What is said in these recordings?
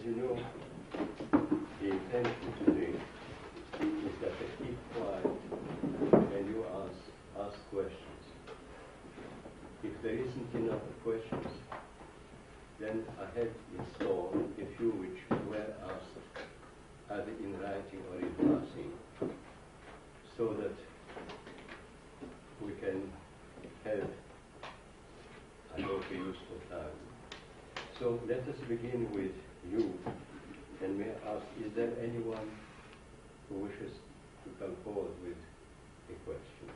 you know, the intention today is that I keep quiet and you ask questions. If there isn't enough questions, then I have installed a few which were asked either in writing or in passing, so that we can have, I hope, a useful time. So let us begin with you, and may I ask, is there anyone who wishes to come forward with a question?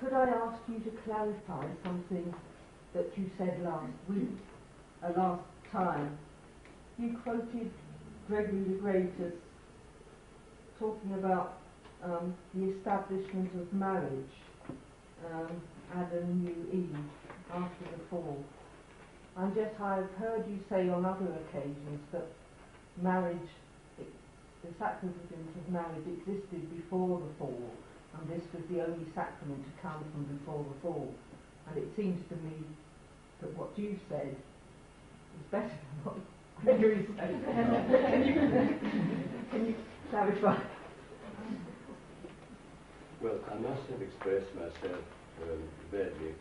Could I ask you to clarify something that you said last time? You quoted Gregory the Great as talking about the establishment of marriage, Adam knew Eve after the fall. And yet I've heard you say on other occasions that marriage, the sacrament of marriage existed before the fall, and this was the only sacrament to come from before the fall. And it seems to me that what you said is better than what Gregory said. Can you clarify? Well, I must have expressed myself badly.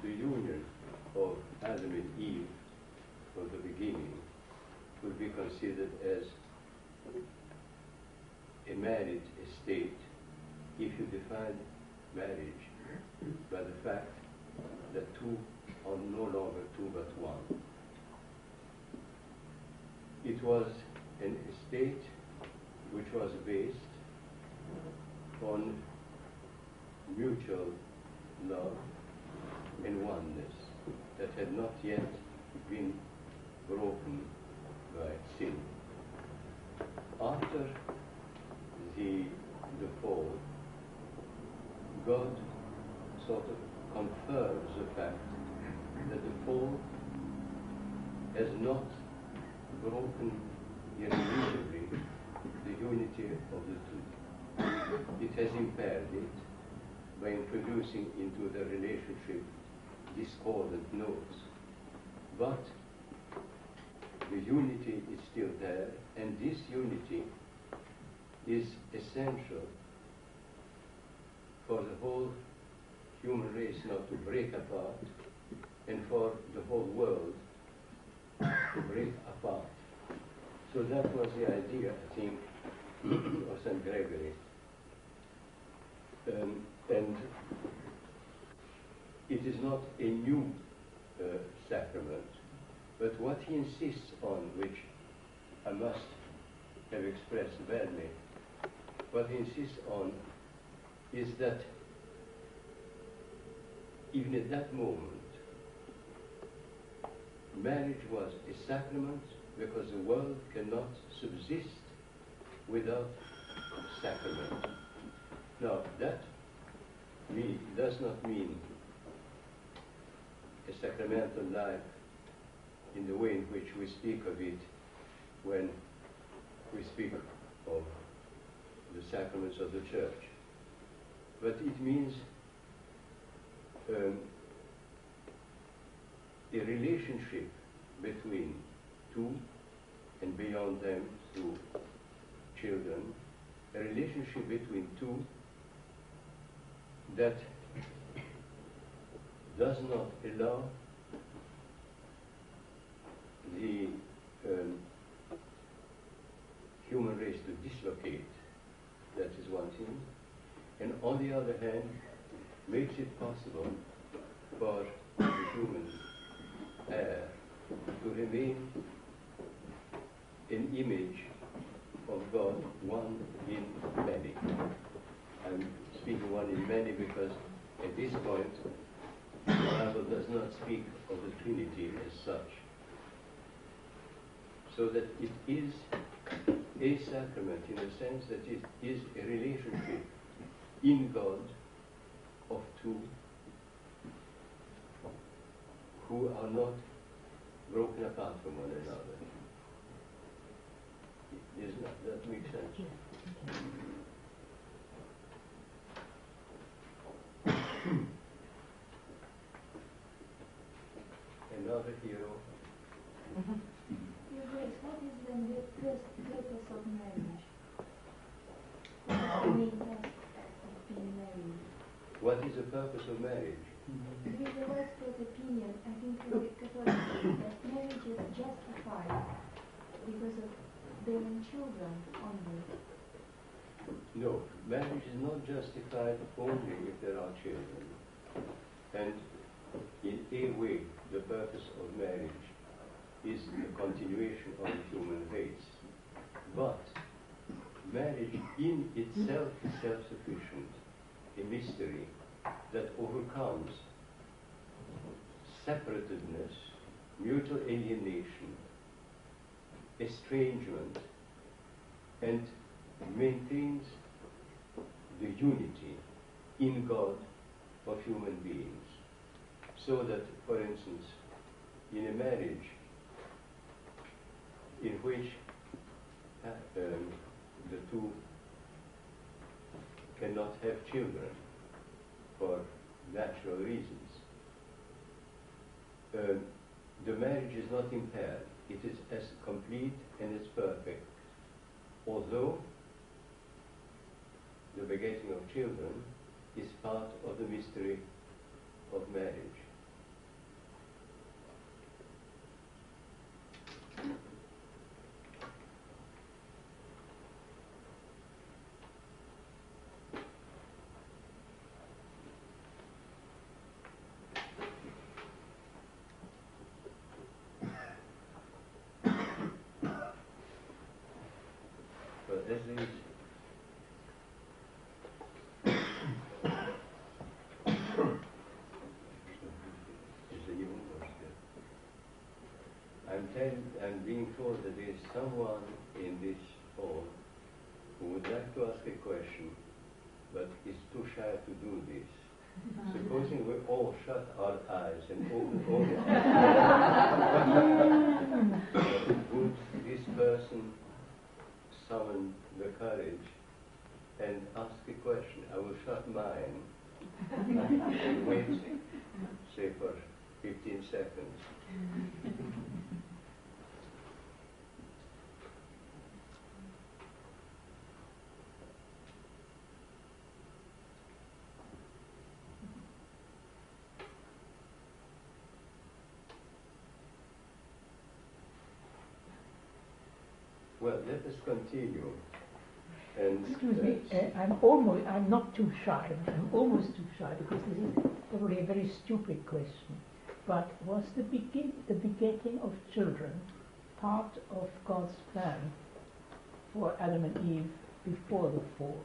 The union of Adam and Eve from the beginning would be considered as a married estate if you define marriage by the fact that two are no longer two but one. It was an estate which was based on mutual love and oneness that had not yet been broken by sin. After the fall, God sort of confirms the fact that the fall has not broken irrevocably the unity of the two. It has impaired it by introducing into the relationship discordant notes. But the unity is still there, and this unity is essential for the whole human race not to break apart, and for the whole world to break apart. So that was the idea, I think, of St. Gregory. And it is not a new sacrament, but what he insists on, which I must have expressed badly, what he insists on is that even at that moment, marriage was a sacrament because the world cannot subsist without sacrament. Now, that does not mean a sacramental life in the way in which we speak of it when we speak of the sacraments of the Church. But it means a relationship between two, and beyond them through children, a relationship between two that does not allow the human race to dislocate, that is one thing, and on the other hand, makes it possible for the human heir to remain an image of God, one in many. I'm speaking one in many because at this point the Bible does not speak of the Trinity as such. So that it is a sacrament in the sense that it is a relationship in God of two who are not broken apart from one another. Does that make sense? hero. Your Grace, what is then the purpose of marriage? What is the main aspect of being married? What is the purpose of marriage? There is a widespread opinion, I think, in the Catholic Church that marriage is justified because of bearing children only. No, marriage is not justified only if there are children. And in a way, the purpose of marriage is the continuation of the human race. But marriage in itself is self-sufficient, a mystery that overcomes separativeness, mutual alienation, estrangement, and maintains the unity in God of human beings. So that, for instance, in a marriage in which the two cannot have children for natural reasons, the marriage is not impaired. It is as complete and as perfect, although the begetting of children is part of the mystery of marriage. But as there is I'm being told that there is someone in this hall who would like to ask a question, but is too shy to do this. Supposing we all shut our eyes and open all the would this person summon the courage and ask a question? I will shut mine and wait, say, for 15 seconds. Well, let us continue. And excuse me, I'm not too shy, I'm almost too shy, because this is probably a very stupid question. But was the begetting of children part of God's plan for Adam and Eve before the fall?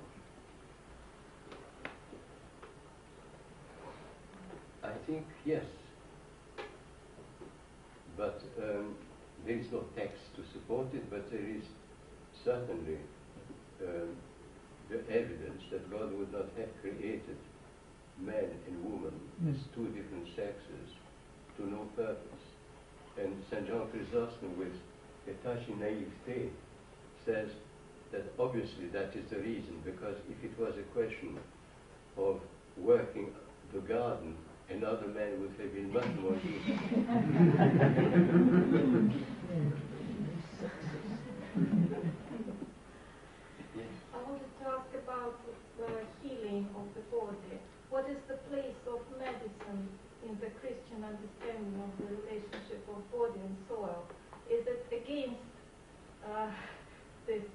I think yes. But there is no text to support it, but there is certainly the evidence that God would not have created man and woman as two different sexes to no purpose. And St. John Chrysostom, with a touching naivete, says that obviously that is the reason, because if it was a question of working the garden, another man would have been much more useful. I wanted to ask about the healing of the body. What is the place of medicine in the Christian understanding of the relationship of body and soil? Is it against this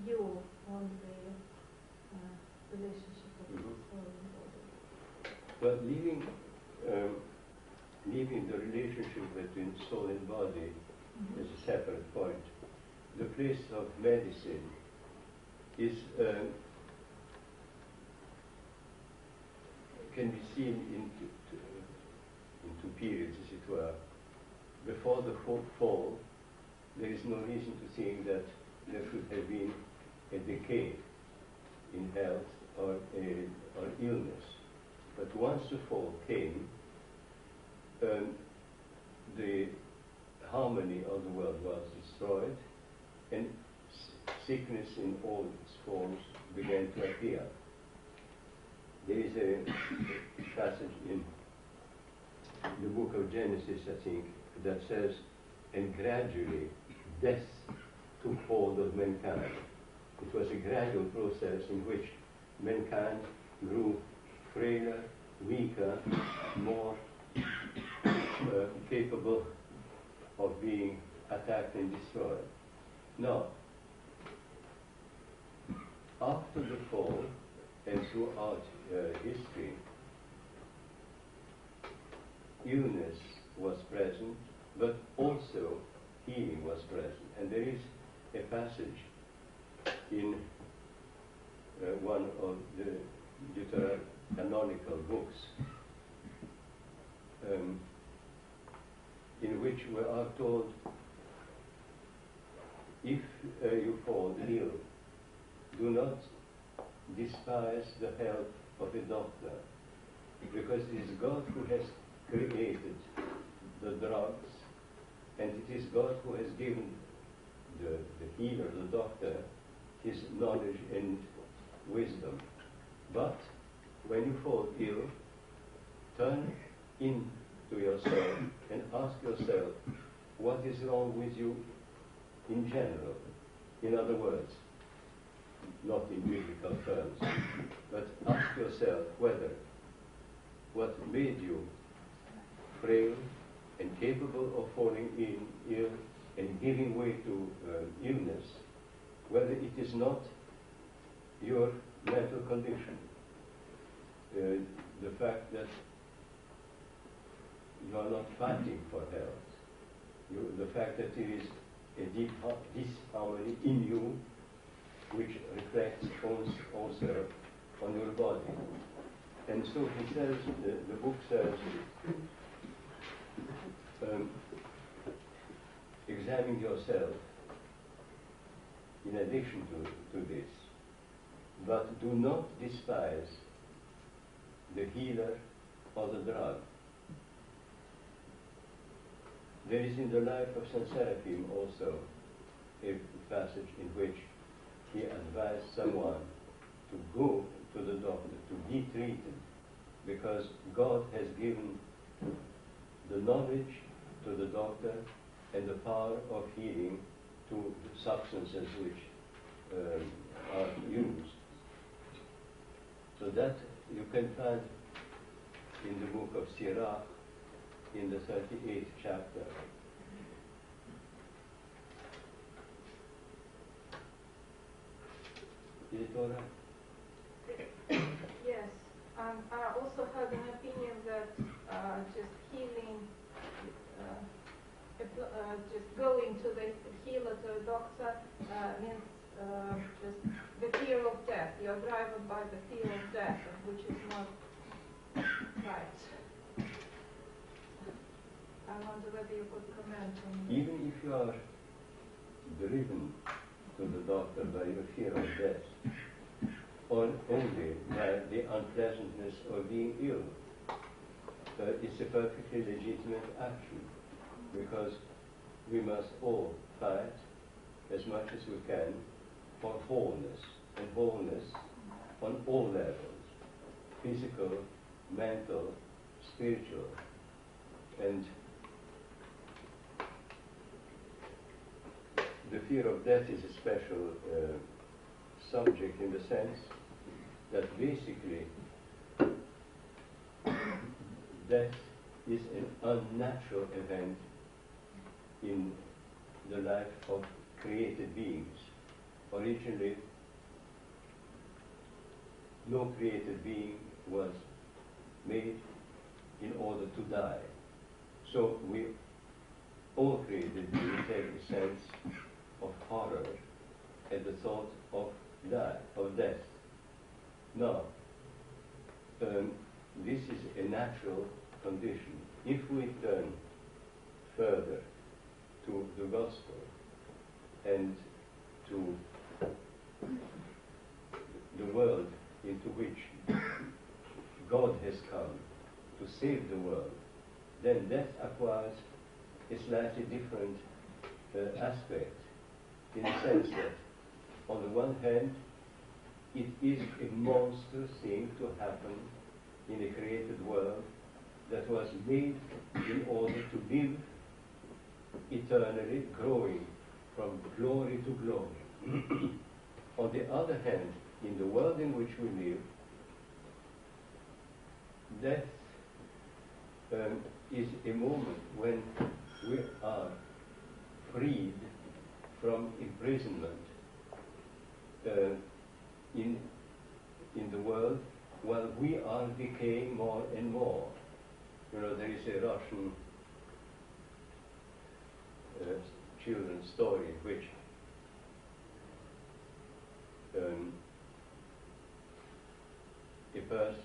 view on the relationship of the soil and body? Well, leaving the relationship between soul and body as a separate point, the place of medicine is can be seen in two periods, as it were. Before the fall, there is no reason to think that there should have been a decay in health or illness. But once the fall came, the harmony of the world was destroyed, and sickness in all its forms began to appear. There is a passage in the book of Genesis, I think, that says, and gradually death took hold of mankind. It was a gradual process in which mankind grew frailer, weaker, more capable of being attacked and destroyed. Now, after the fall and throughout history, illness was present, but also healing was present. And there is a passage in one of the Deuterocanonical books in which we are told, if you fall ill, do not despise the help of a doctor, because it is God who has created the drugs, and it is God who has given the healer, the doctor, his knowledge and wisdom. But when you fall ill, turn into yourself and ask yourself what is wrong with you in general. In other words, not in biblical terms, but ask yourself whether what made you frail and capable of falling ill and giving way to illness, whether it is not your mental condition, the fact that you are not fighting for health, the fact that there is a deep disharmony in you which reflects also on your body. And so he says, the book says, examine yourself in addition to this, but do not despise the healer or the drug. There is in the life of Saint Seraphim also a passage in which he advised someone to go to the doctor, to be treated, because God has given the knowledge to the doctor and the power of healing to the substances which are used. So that you can find in the book of Sourozh, in the 38th chapter. Is it all right? Yes. I also had an opinion that just healing, just going to the healer, to a doctor, means just the fear of death. You're driven by the fear of death, which is not right. I wonder whether you could comment on that. Even if you are driven to the doctor by your fear of death, or only by the unpleasantness of being ill, it's a perfectly legitimate action, because we must all fight as much as we can for wholeness, and wholeness on all levels: physical, mental, spiritual. And the fear of death is a special subject, in the sense that basically death is an unnatural event in the life of created beings. Originally, no created being was made in order to die. So we all created beings have a sense of horror at the thought of death. Now, this is a natural condition. If we turn further to the gospel and to the world into which God has come to save the world, then death acquires a slightly different aspect, in the sense that, on the one hand, it is a monstrous thing to happen in a created world, that was made in order to live eternally, growing from glory to glory. On the other hand, in the world in which we live, death is a moment when we are freed from imprisonment in the world, while we are decaying more and more. You know, there is a Russian children's story in which a person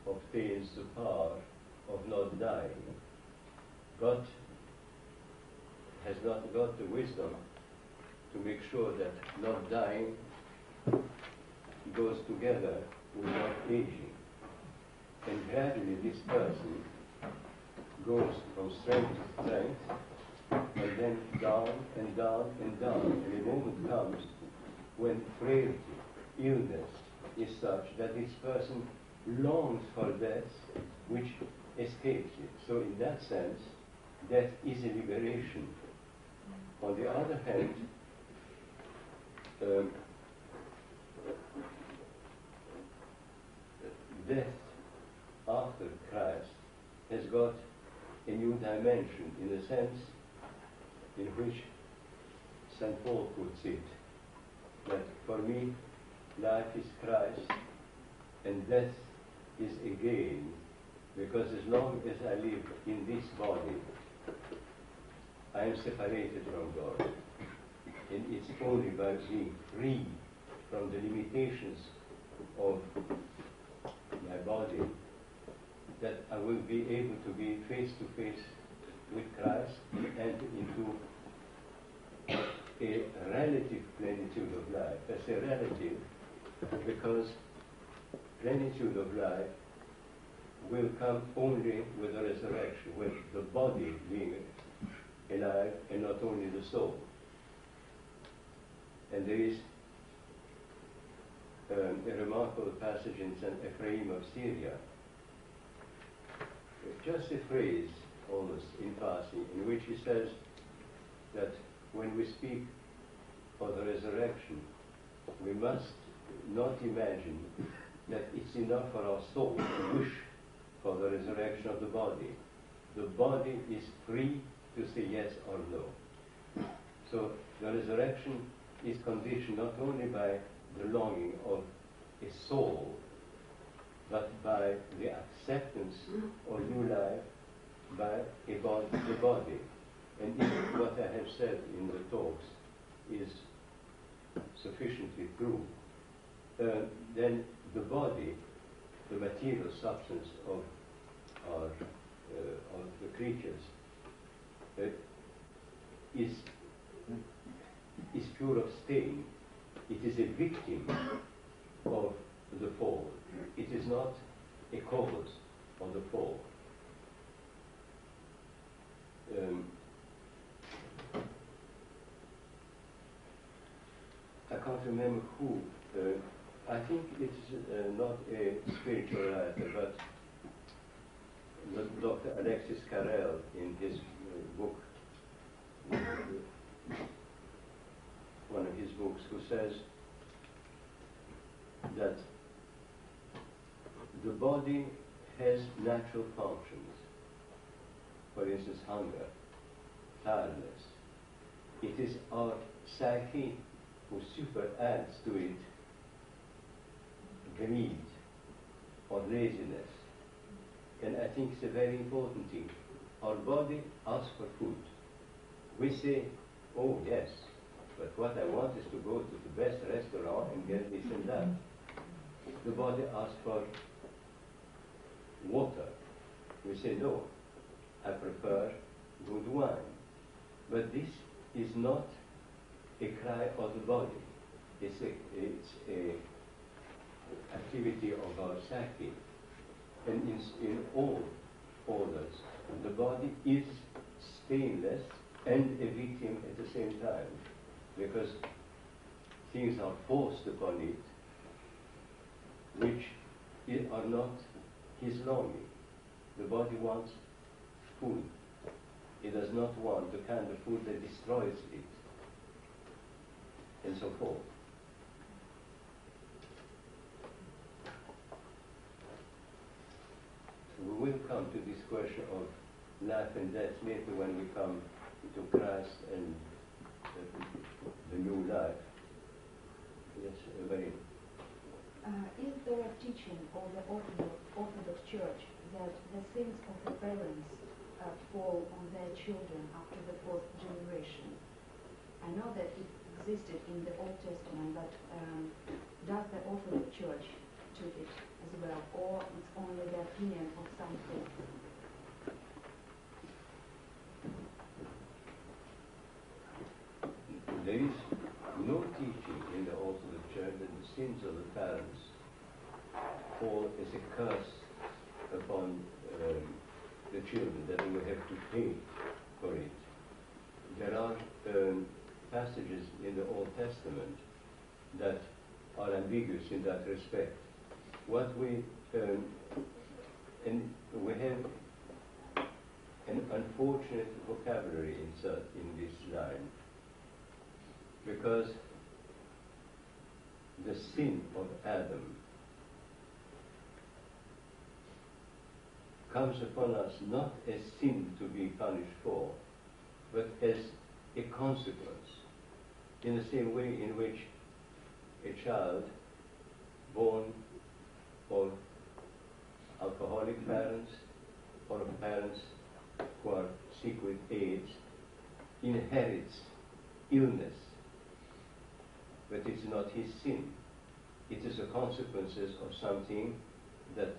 obtains the power of not dying, but has not got the wisdom to make sure that not dying goes together with not aging. And gradually this person goes from strength to strength, and then down and down and down. And a moment comes when frailty, illness is such that this person longs for death, which escapes it. So in that sense, death is a liberation. On the other hand, death after Christ has got a new dimension, in the sense in which St. Paul puts it, that for me life is Christ and death is a gain, because as long as I live in this body, I am separated from God. And it's only by being free from the limitations of my body that I will be able to be face to face with Christ and into a relative plenitude of life. I say relative because plenitude of life will come only with the resurrection, with the body being alive and not only the soul. And there is a remarkable passage in St. Ephraim of Syria, just a phrase almost in passing, in which he says that when we speak of the resurrection, we must not imagine that it's enough for our soul to wish for the resurrection of the body. The body is free to say yes or no. So the resurrection is conditioned not only by the longing of a soul, but by the acceptance of new life by the body. And if what I have said in the talks is sufficiently true, then the body, the material substance of the creatures, is pure of stain. It is a victim of the fall. It is not a cause of the fall. I can't remember who. I think it's not a spiritual writer, but Dr. Alexis Carrel, in his book, one of his books, who says that the body has natural functions. For instance, hunger, tiredness. It is our psyche who superadds to it greed or laziness. And I think it's a very important thing. Our body asks for food. We say, oh yes, but what I want is to go to the best restaurant and get this and that. The body asks for water. We say, no, I prefer good wine. But this is not a cry of the body. It's a activity of our psyche. And in all orders, the body is stainless and a victim at the same time, because things are forced upon it which are not his longing. The body wants food. It does not want the kind of food that destroys it, and so forth. We will come to this question of life and death later when we come to Christ and the new life. Yes, very. Is there a teaching of the Orthodox Church that the sins of the parents fall on their children after the fourth generation? I know that it existed in the Old Testament, but does the Orthodox Church took it as well, or it's only the opinion of some faiths? There is no teaching in the Orthodox Church that the sins of the parents fall as a curse upon the children, that they will have to pay for it. There are passages in the Old Testament that are ambiguous in that respect. What we and we have an unfortunate vocabulary insert in this line, because the sin of Adam comes upon us not as sin to be punished for, but as a consequence, in the same way in which a child born of alcoholic parents or of parents who are sick with AIDS inherits illness, but it's not his sin. It is the consequences of something that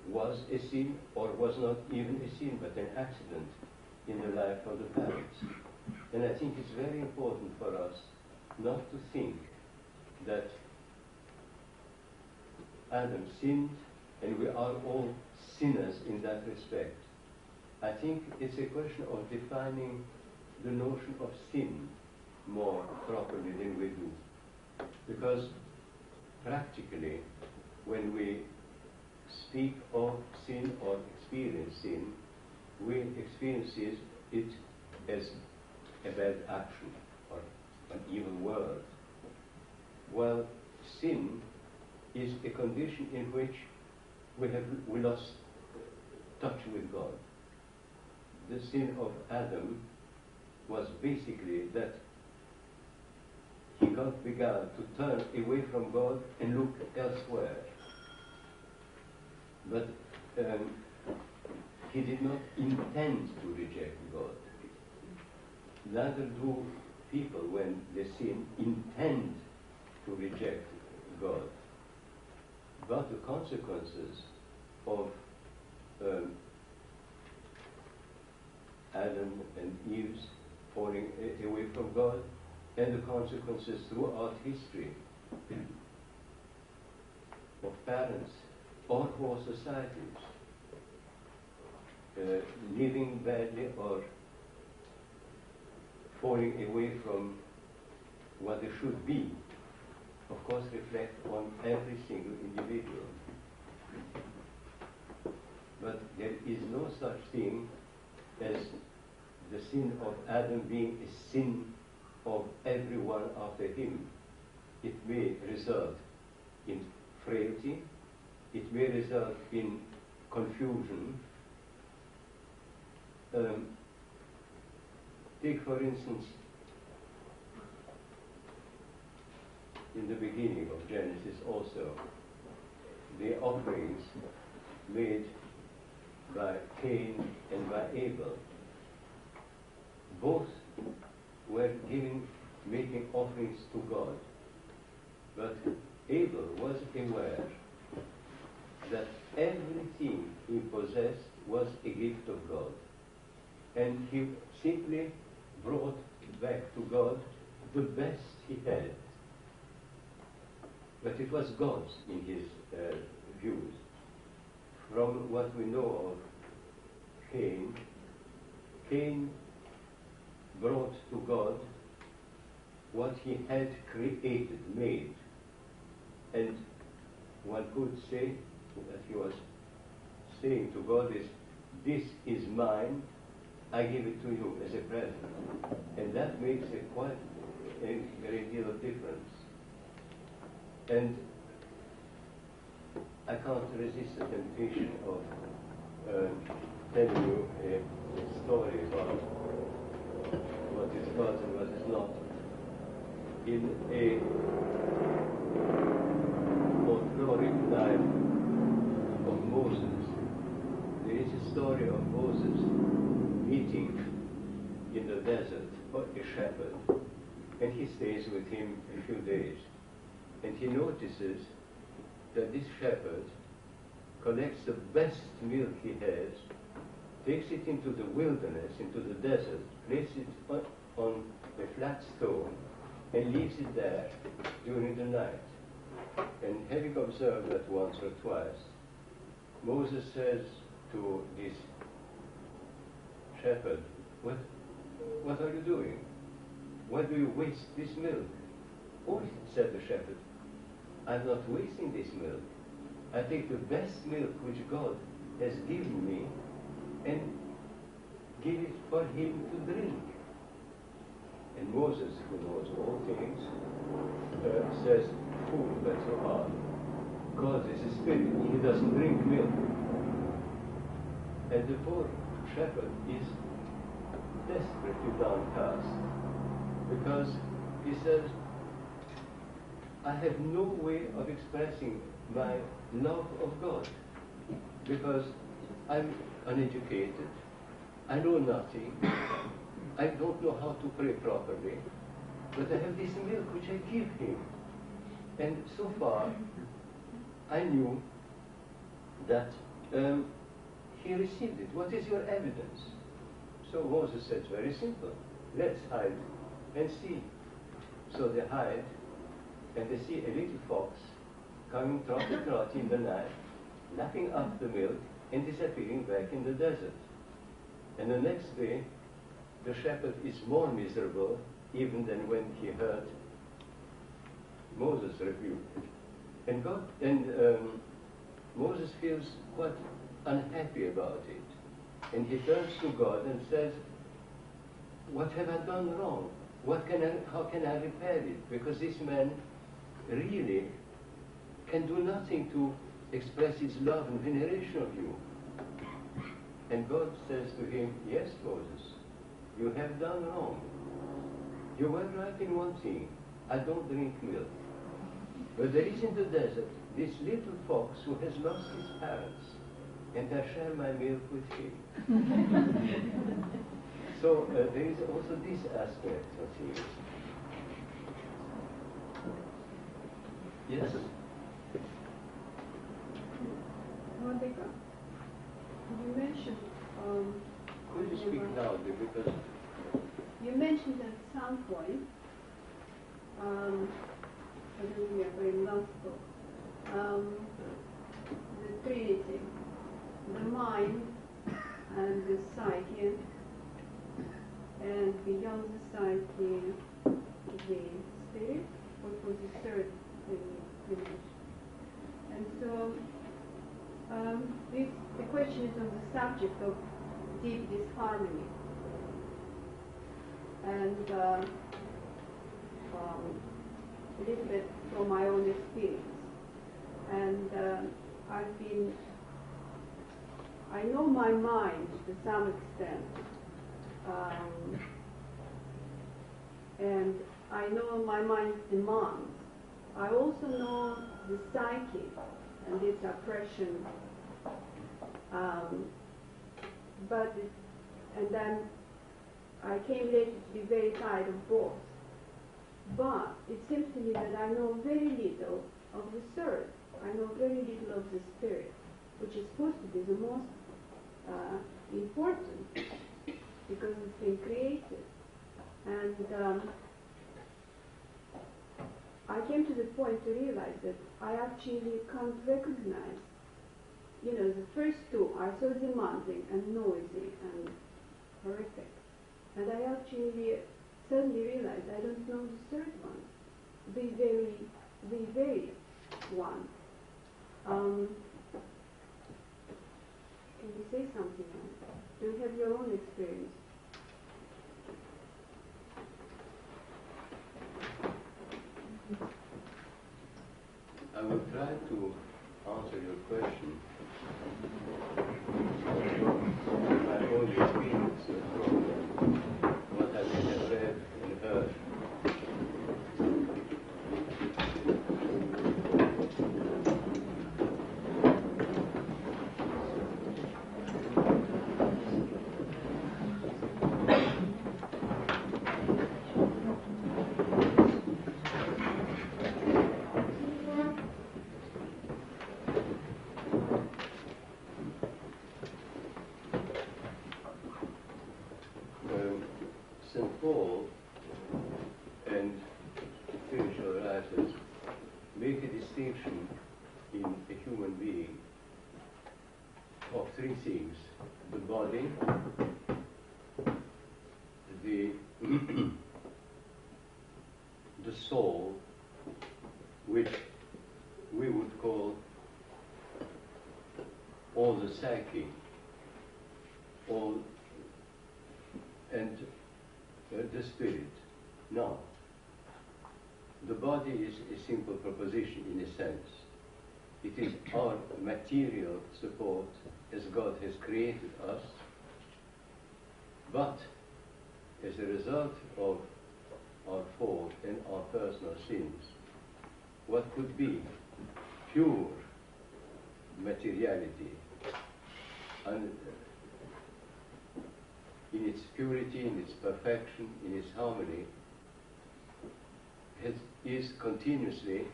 was a sin or was not even a sin, but an accident in the life of the parents. And I think it's very important for us not to think that Adam sinned and we are all sinners in that respect. I think it's a question of defining the notion of sin more properly than we do. Because practically, when we speak of sin or experience sin, we experience it as a bad action or an evil word. While sin is a condition in which we lost touch with God. The sin of Adam was basically that he began to turn away from God and look elsewhere. But he did not intend to reject God. Neither do people, when they sin, intend to reject God. But the consequences of Adam and Eve's falling away from God, and the consequences throughout history of parents or whole societies living badly or falling away from what they should be, of course reflect on every single individual. But there is no such thing as the sin of Adam being a sin of everyone after him. It may result in frailty, it may result in confusion. Take for instance, in the beginning of Genesis also, the offerings made by Cain and by Abel. Both were making offerings to God. But Abel was aware that everything he possessed was a gift of God. And he simply brought back to God the best he had. But it was God's in his views. From what we know of Cain, Cain brought to God what he had created, made. And one could say that he was saying to God is, this is mine, I give it to you as a present. And that makes quite a great deal of difference. And I can't resist the temptation of telling you a story about what is God and what is not. In a folkloric life of Moses, there is a story of Moses meeting in the desert a shepherd, and he stays with him a few days. And he notices that this shepherd collects the best milk he has, takes it into the wilderness, into the desert, places it on a flat stone, and leaves it there during the night. And having observed that once or twice, Moses says to this shepherd, what are you doing? Why do you waste this milk? Oh, said the shepherd, I'm not wasting this milk. I take the best milk which God has given me and give it for him to drink. And Moses, who knows all things, says, fool that you are. God is a spirit, he doesn't drink milk. And the poor shepherd is desperately downcast because he says, I have no way of expressing my love of God because I'm uneducated, I know nothing, I don't know how to pray properly, but I have this milk which I give him. And so far, I knew that he received it. What is your evidence? So Moses said, very simple, let's hide and see. So they hide, and they see a little fox coming trotty in the night, lapping up the milk and disappearing back in the desert. And the next day, the shepherd is more miserable even than when he heard Moses' rebuke. And Moses feels quite unhappy about it. And he turns to God and says, what have I done wrong? How can I repair it? Because this man really can do nothing to express his love and veneration of you. And God says to him, yes, Moses, you have done wrong. You were right in one thing. I don't drink milk. But there is in the desert this little fox who has lost his parents, and I share my milk with him. So there is also this aspect of things. Yes? Monica, you mentioned... Could you speak loudly, because... You mentioned at some point, I don't remember in last book, the Trinity, the mind and the psyche, and beyond the psyche, the spirit, what was the third thing you mentioned. And so, the question is on the subject of deep disharmony. And a little bit from my own experience. And I know my mind to some extent, and I know my mind's demands. I also know the psyche and its oppression, and then I came later to be very tired of both. But it seems to me that I know very little of the third. I know very little of the spirit, which is supposed to be the most important because it's been created. And I came to the point to realize that I actually can't recognize, the first two are so demanding and noisy and horrific. And I actually suddenly realized I don't know the third one, the very one. question. I only experience from what I have read and heard. St. Paul and spiritual writers make a distinction in a human being of three things: the body, the the soul, which we would call, or the psyche, or and the spirit. Now, the body is a simple proposition in a sense. It is our material support as God has created us, but as a result of our fault and our personal sins, what could be pure materiality and in its purity, in its perfection, in its harmony, is continuously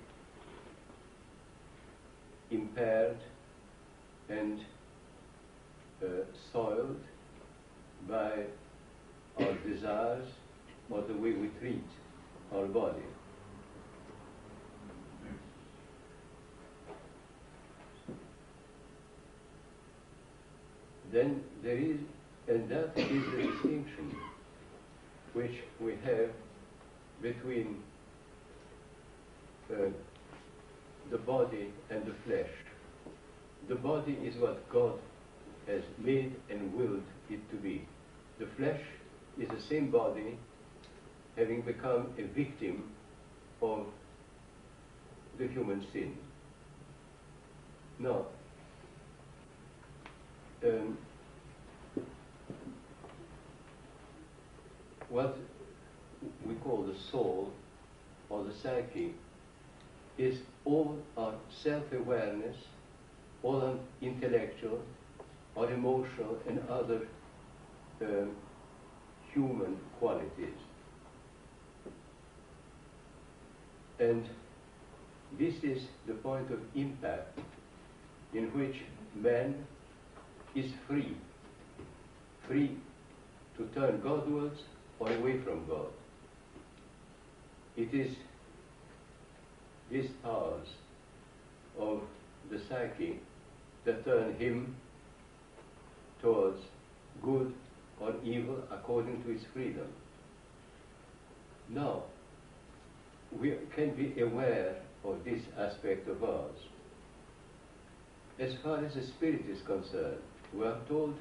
impaired and soiled by our desires or the way we treat our body. Then there is, and that is the distinction which we have between the body and the flesh. The body is what God has made and willed it to be. The flesh is the same body having become a victim of the human sin. Now, what we call the soul or the psyche is all our self-awareness, all our intellectual or emotional and other human qualities. And this is the point of impact in which man is free to turn Godwards or away from God. It is these powers of the psyche that turn him towards good or evil according to his freedom. Now, we can be aware of this aspect of ours. As far as the spirit is concerned, we are told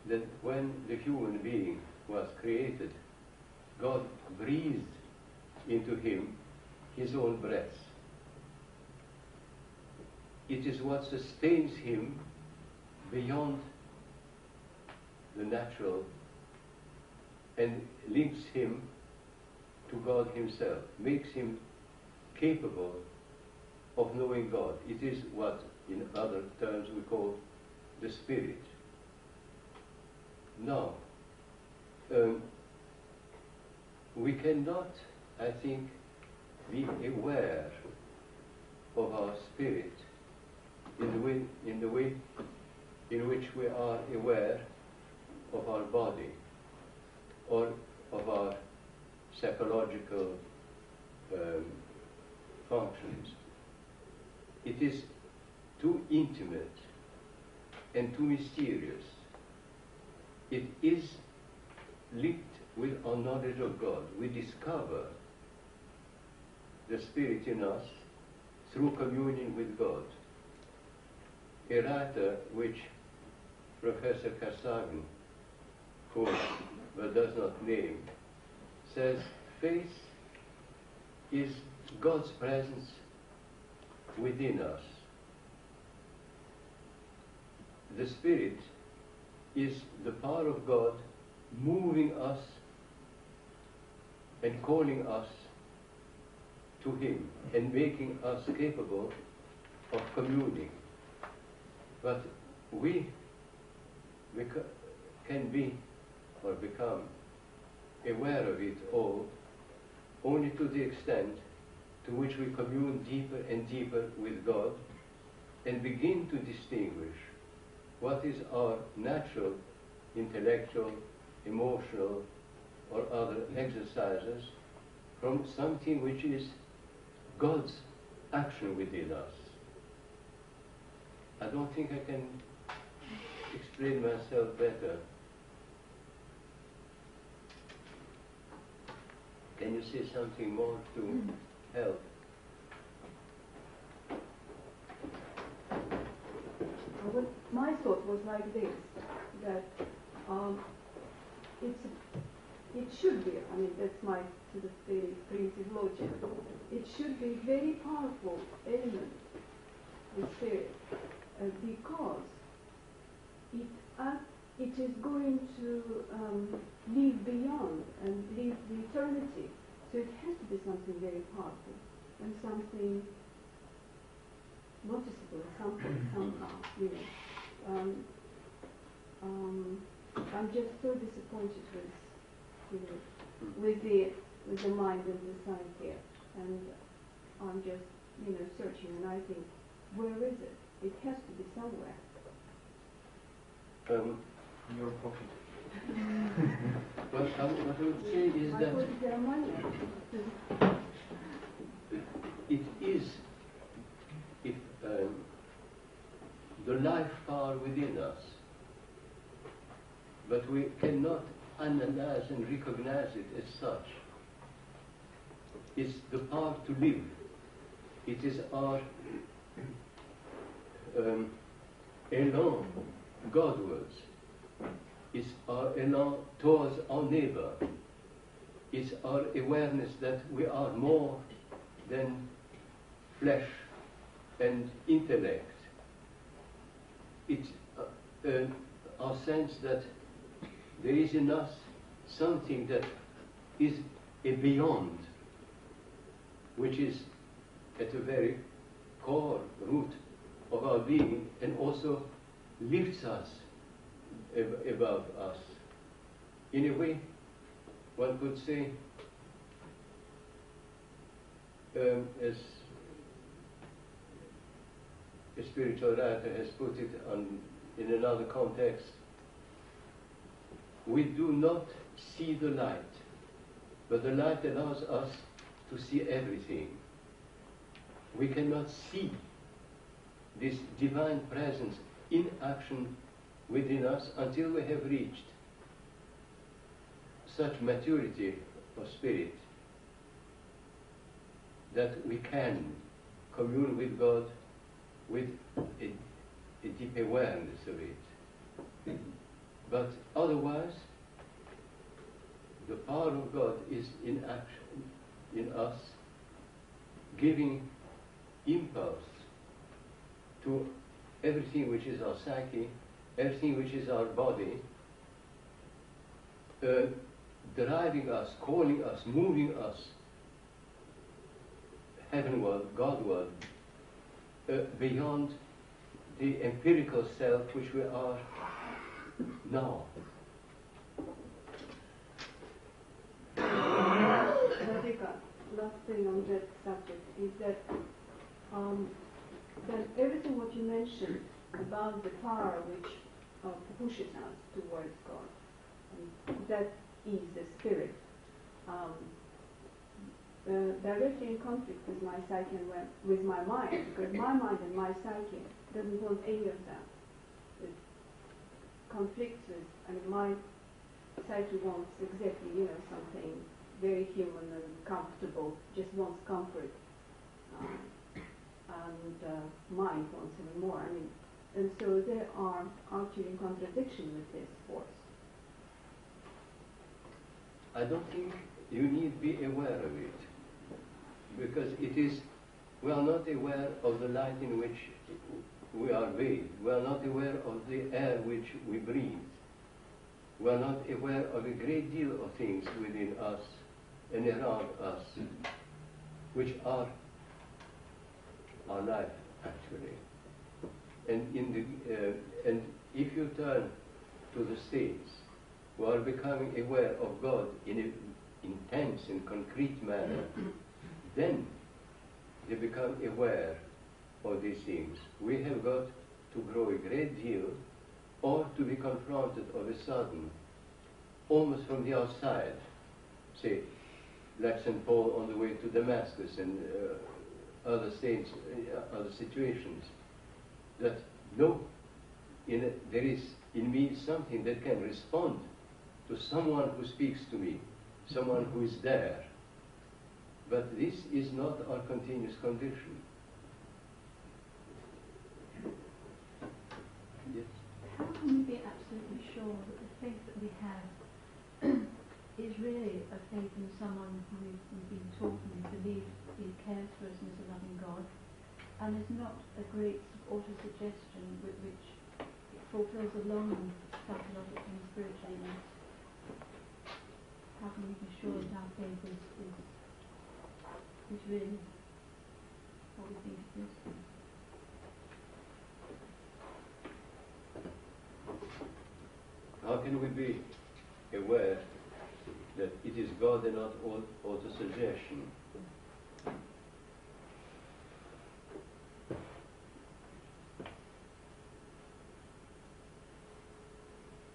that when the human being was created, God breathed into him his own breath. It is what sustains him beyond the natural and links him to God himself, makes him capable of knowing God. It is what, in other terms, we call the spirit. Now, we cannot, I think, be aware of our spirit in the way in which we are aware of our body or of our psychological functions. It is too intimate and too mysterious. It is linked with our knowledge of God. We discover the Spirit in us through communion with God. A writer which Professor Kasagan quotes but does not name says, faith is God's presence within us. The Spirit is the power of God moving us and calling us to Him and making us capable of communing. But we can be or become aware of it all only to the extent to which we commune deeper and deeper with God and begin to distinguish what is our natural, intellectual, emotional, or other exercises from something which is God's action within us. I don't think I can explain myself better. Can you say something more to help? Well, my thought was like this, that it should be, I mean, that's my sort of very primitive logic, it should be a very powerful element, the Spirit, because it is going to live beyond and live the eternity. So it has to be something very powerful and something noticeable, somehow, you know. I'm just so disappointed with the mind and the psyche, and I'm just, you know, searching, and I think, where is it? It has to be somewhere. In your pocket. What I would say is I that put it in my it is if the life power within us, but we cannot analyze and recognize it as such. It's the power to live. It is our elan Godwards. It's our elan towards our neighbor. It's our awareness that we are more than flesh and intellect. It's our sense that there is in us something that is a beyond, which is at the very core root of our being, and also lifts us above us. In a way, one could say, as a spiritual writer has put it in another context, we do not see the light, but the light allows us to see everything. We cannot see this divine presence in action within us until we have reached such maturity of spirit that we can commune with God with a deep awareness of it. But otherwise, the power of God is in action in us, giving impulse to everything which is our psyche, everything which is our body, driving us, calling us, moving us heavenward, Godward, beyond the empirical self which we are now. Radhika, last thing on that subject is that everything what you mentioned about the power which pushes us towards God, and that is the Spirit, directly in conflict with my psyche and with my mind, because my mind and my psyche doesn't want any of that. It conflicts with, I mean, my psyche wants exactly, you know, something very human and comfortable, just wants comfort, and mind wants even more. I mean, and so they are actually in contradiction with this force. I don't think you need be aware of it, because it is We are not aware of the light in which we are bathed. We are not aware of the air which we breathe. We are not aware of a great deal of things within us and around us, which are our life, actually. And if you turn to the states, who are becoming aware of God in an intense and concrete manner, then they become aware of these things. We have got to grow a great deal, or to be confronted of a sudden, almost from the outside, say, like St. Paul on the way to Damascus and other states, other situations, that no, there is in me something that can respond to someone who speaks to me, someone who is there. But this is not our continuous condition. Yes. How can we be absolutely sure that the faith that we have is really a faith in someone who we've been taught and we believe he cares for us and is a loving God, and is not a great auto-suggestion with which it fulfills a longing psychologically and spiritually? How can we be sure that our faith is really what we think it is? How can we be aware that it is God and not auto-suggestion?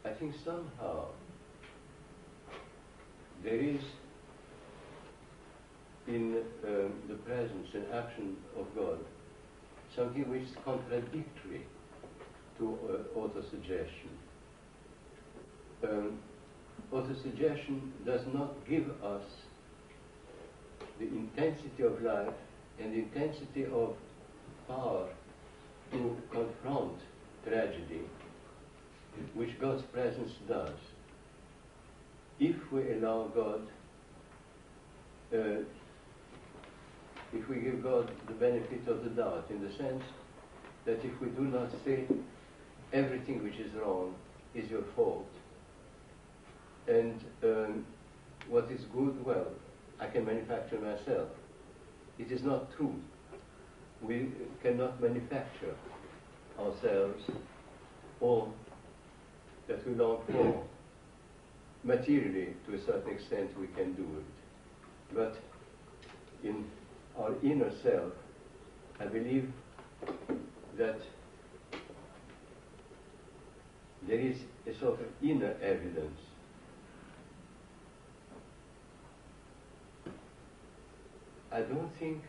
I think somehow there is in the presence and action of God something which is contradictory to auto-suggestion. Auto-suggestion does not give us the intensity of life and the intensity of power to confront tragedy, which God's presence does. If we allow God, if we give God the benefit of the doubt, in the sense that if we do not say everything which is wrong is your fault, and what is good, well, I can manufacture myself. It is not true. We cannot manufacture ourselves all that we long for. Materially, to a certain extent, we can do it. But in our inner self, I believe that there is a sort of inner evidence. I don't think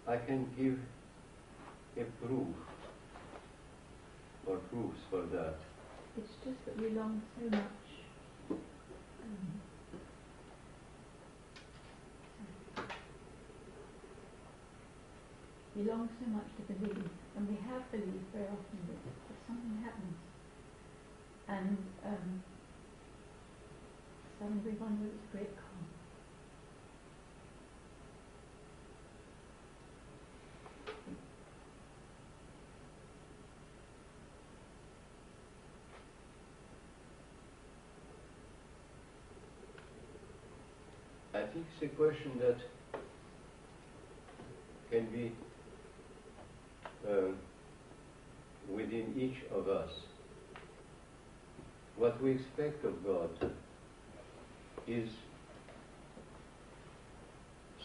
I can give a proof or proofs for that. It's just that we long so much. We long so much to believe, and we have believed very often that something happens, and suddenly we wonder it's a great calm. I think it's a question that can be within each of us. What we expect of God is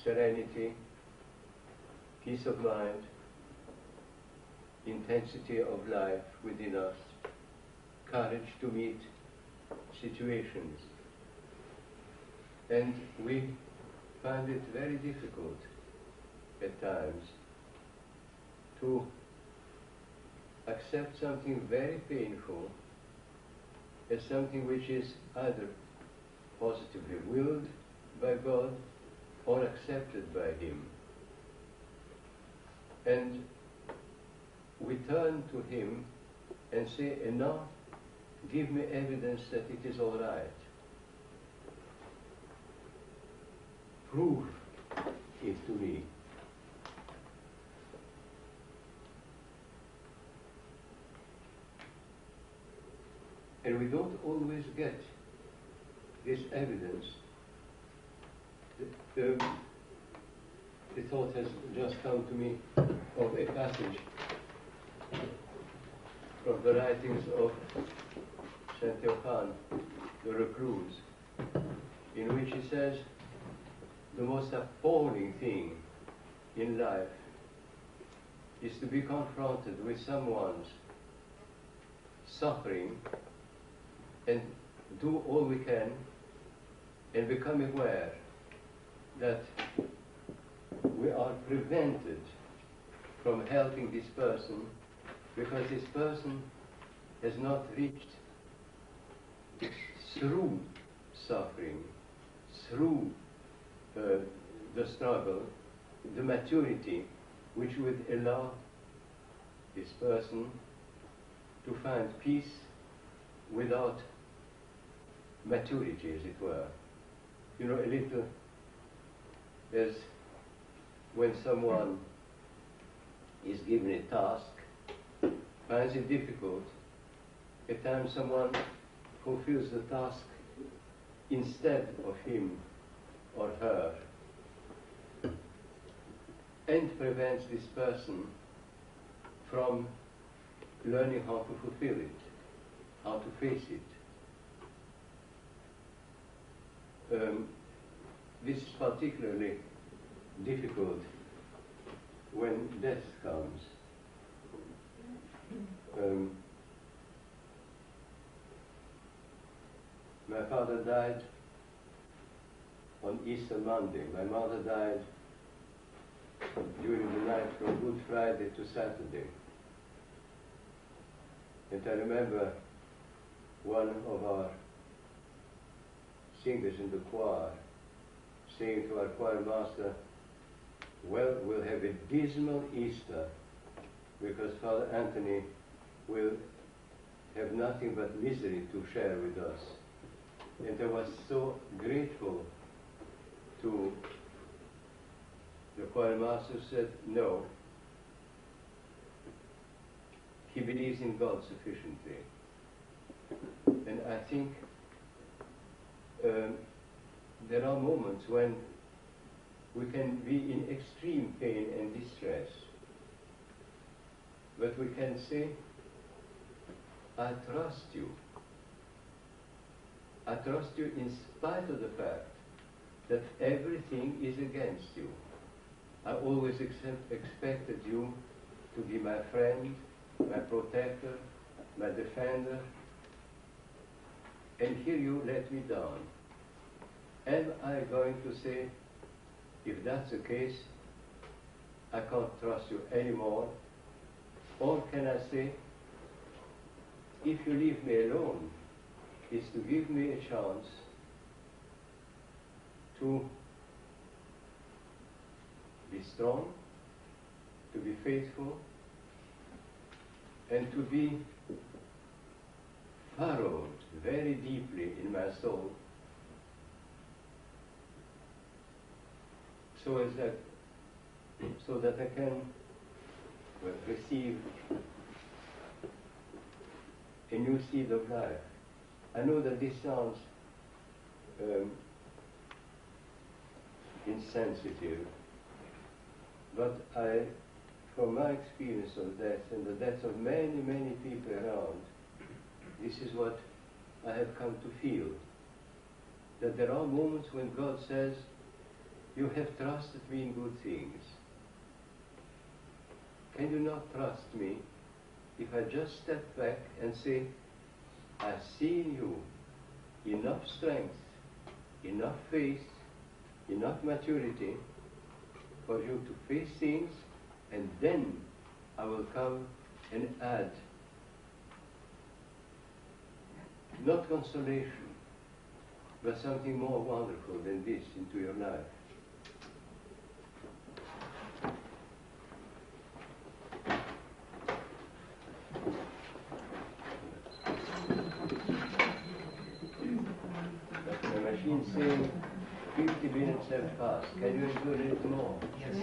serenity, peace of mind, intensity of life within us, courage to meet situations. And we find it very difficult at times to accept something very painful as something which is either positively willed by God or accepted by Him. And we turn to Him and say, and now give me evidence that it is all right. Prove it to me And we don't always get this evidence. The thought has just come to me of a passage from the writings of Saint Theophan, the recluse, in which he says the most appalling thing in life is to be confronted with someone's suffering and do all we can and become aware that we are prevented from helping this person because this person has not reached through suffering, through the struggle, the maturity which would allow this person to find peace without maturity, as it were. You know, a little as when someone is given a task, finds it difficult, at times someone fulfills the task instead of him or her and prevents this person from learning how to fulfill it, how to face it. This is particularly difficult when death comes. My father died on Easter Monday. My mother died during the night from Good Friday to Saturday. And I remember one of our singers in the choir saying to our choir master, well, we'll have a dismal Easter because Father Anthony will have nothing but misery to share with us. And I was so grateful to the choir master who said, no, he believes in God sufficiently. And I think there are moments when we can be in extreme pain and distress, but we can say, I trust you. I trust you in spite of the fact that everything is against you. I always expected you to be my friend, my protector, my defender, and here you let me down. Am I going to say, if that's the case, I can't trust you anymore? Or can I say, if you leave me alone, it's to give me a chance to be strong, to be faithful, and to be furrowed very deeply in my soul, so that I can receive a new seed of life. I know that this sounds insensitive, but from my experience of death and the death of many, many people around, this is what I have come to feel. That there are moments when God says, you have trusted me in good things. Can you not trust me if I just step back and say, I see in you enough strength, enough faith, enough maturity for you to face things, and then I will come and add not consolation, but something more wonderful than this into your life. The machine saying 50 minutes have passed. Can you do a little more? Yes.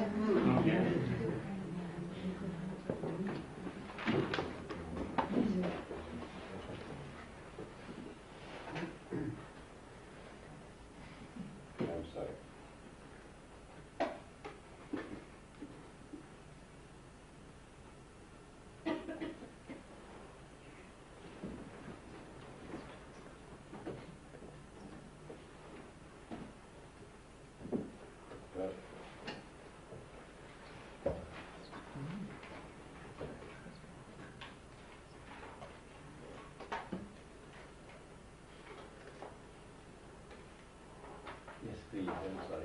I'm sorry.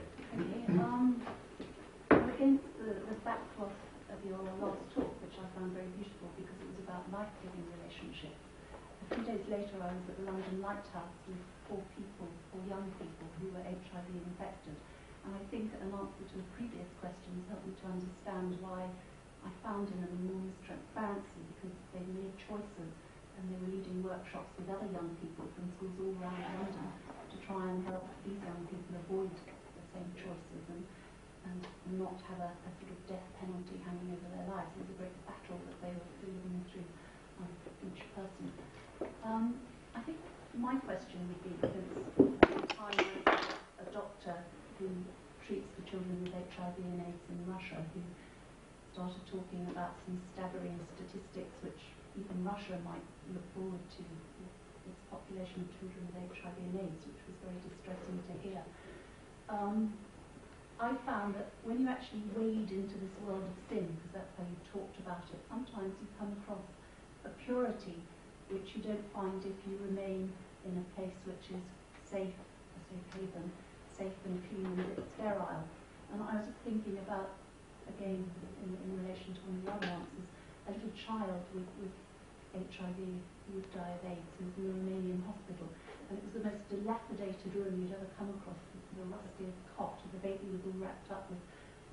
I'm against the backcloth of your last talk, which I found very beautiful because it was about life-giving relationship. A few days later, I was at the London Lighthouse with four young people who were HIV infected. And I think an answer to a previous question has helped me to understand why I found in them enormous transparency, because they made choices and they were leading workshops with other young people from schools all around London to try and help these young people avoid the same choices and not have a sort of death penalty hanging over their lives. It was a great battle that they were living through, each person. I think my question would be, because at the time I was a doctor who treats the children with HIV and AIDS in Russia, who started talking about some staggering statistics which even Russia might look forward to, its population of children with HIV and AIDS, which was very distressing to hear. I found that when you actually wade into this world of sin, because that's how you talked about it, sometimes you come across a purity which you don't find if you remain in a place which is safe, a safe haven, safe and clean and a bit sterile. And I was just thinking about, again, in relation to one of the other answers, a little child with HIV who would die of AIDS, who was in a Romanian hospital. And it was the most dilapidated room you'd ever come across, the rustiest cot. The baby was all wrapped up with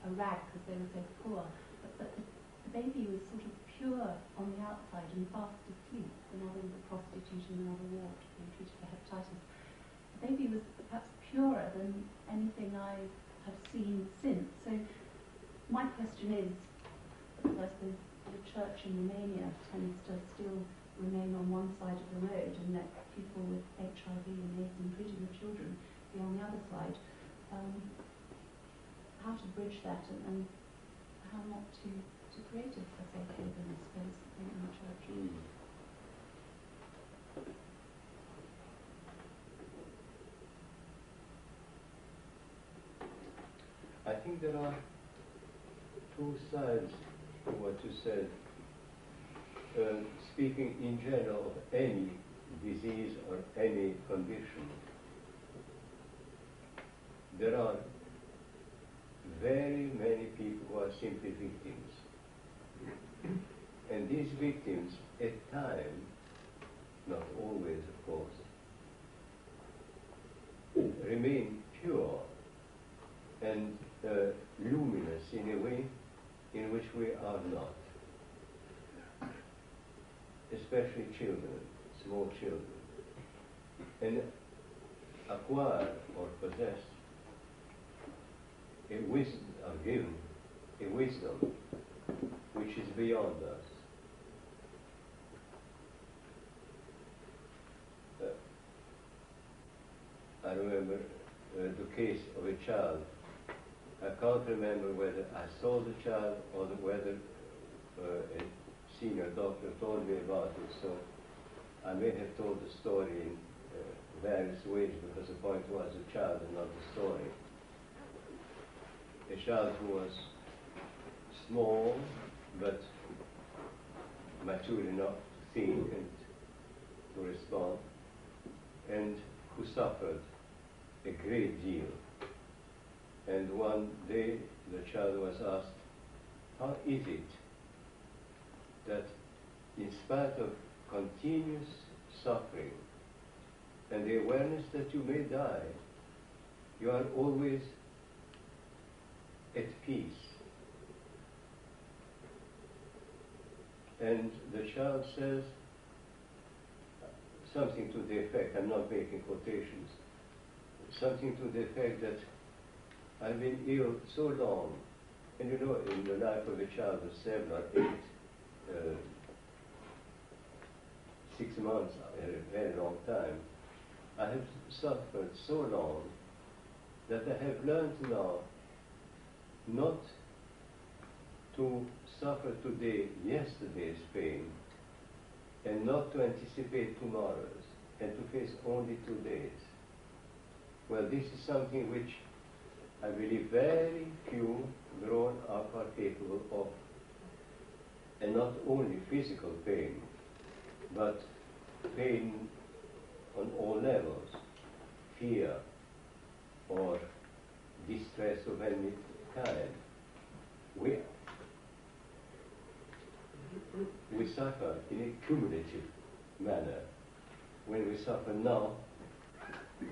a rag because they were so poor. But the baby was sort of pure on the outside and fast asleep. Another was a prostitute in another ward being treated for hepatitis. The baby was perhaps purer than anything I have seen since. So my question is, I suppose the church in Romania tends to still remain on one side of the road and let people with HIV and AIDS, including the children, be on the other side. How to bridge that and how not to create a safe haven, I suppose, in the church. I think there are two sides to what you said. Speaking in general of any disease or any condition, there are very many people who are simply victims. And these victims, at times, not always of course, remain pure and luminous in a way in which we are not. Especially children, small children, and acquire or possess a wisdom, are given a wisdom which is beyond us. I remember the case of a child. I can't remember whether I saw the child or whether a senior doctor told me about it, so I may have told the story in various ways because the point was the child and not the story. A child who was small but mature enough to think and to respond, and who suffered a great deal. And one day the child was asked, how is it that in spite of continuous suffering and the awareness that you may die, you are always at peace? And the child says something to the effect, I'm not making quotations, something to the effect that I've been ill so long, and you know, in the life of a child of 7 or 8, 6 months, a very long time, I have suffered so long that I have learned now not to suffer today yesterday's pain, and not to anticipate tomorrow's, and to face only today's. Well, this is something which I believe very few grown up are capable of. And not only physical pain, but pain on all levels, fear, or distress of any kind. We suffer in a cumulative manner. When we suffer now,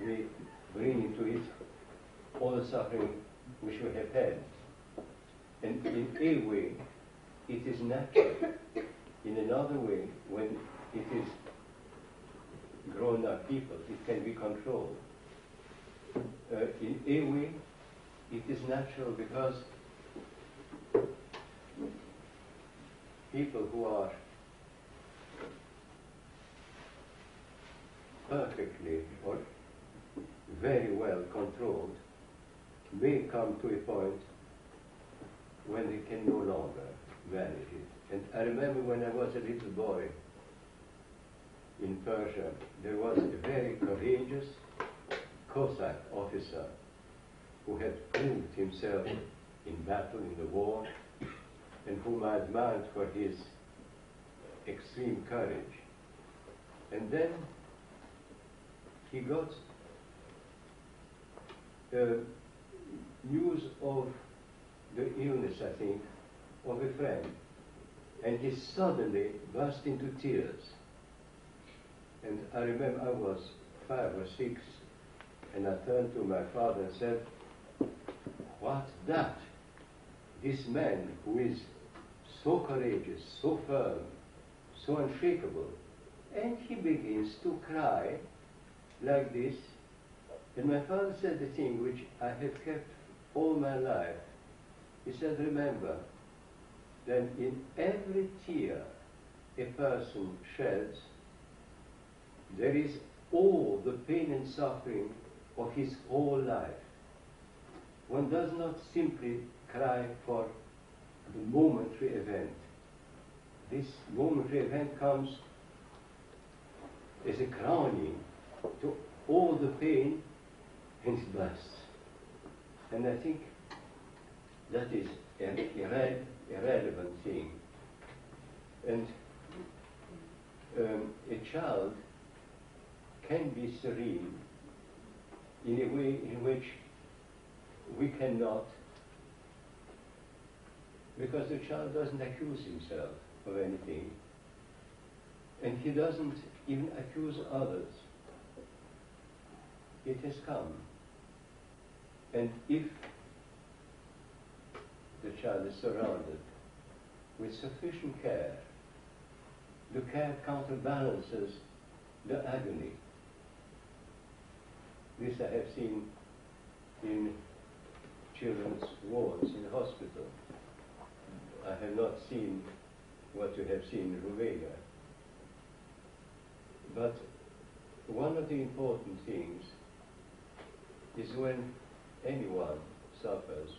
we bring into it all the suffering which we have had. And in a way, it is natural. In another way, when it is grown-up people, it can be controlled. In a way, it is natural because people who are perfectly or very well controlled may come to a point when they can no longer manage it. And I remember when I was a little boy in Persia, there was a very courageous Cossack officer who had proved himself in battle, in the war, and whom I admired for his extreme courage. And then he got news of the illness, I think, of a friend, and he suddenly burst into tears. And I remember I was 5 or 6, and I turned to my father and said, "What's that? This man who is so courageous, so firm, so unshakable," and he begins to cry like this. And my father said the thing which I have kept all my life. He said, "Remember that in every tear a person sheds, there is all the pain and suffering of his whole life. One does not simply cry for the momentary event. This momentary event comes as a crowning to all the pain, and it bursts." And I think that is an irrelevant thing. And a child can be serene in a way in which we cannot, because the child doesn't accuse himself of anything, and he doesn't even accuse others. It has come. And if the child is surrounded with sufficient care, the care counterbalances the agony. This I have seen in children's wards in hospital. I have not seen what you have seen in Romania. But one of the important things is when anyone suffers,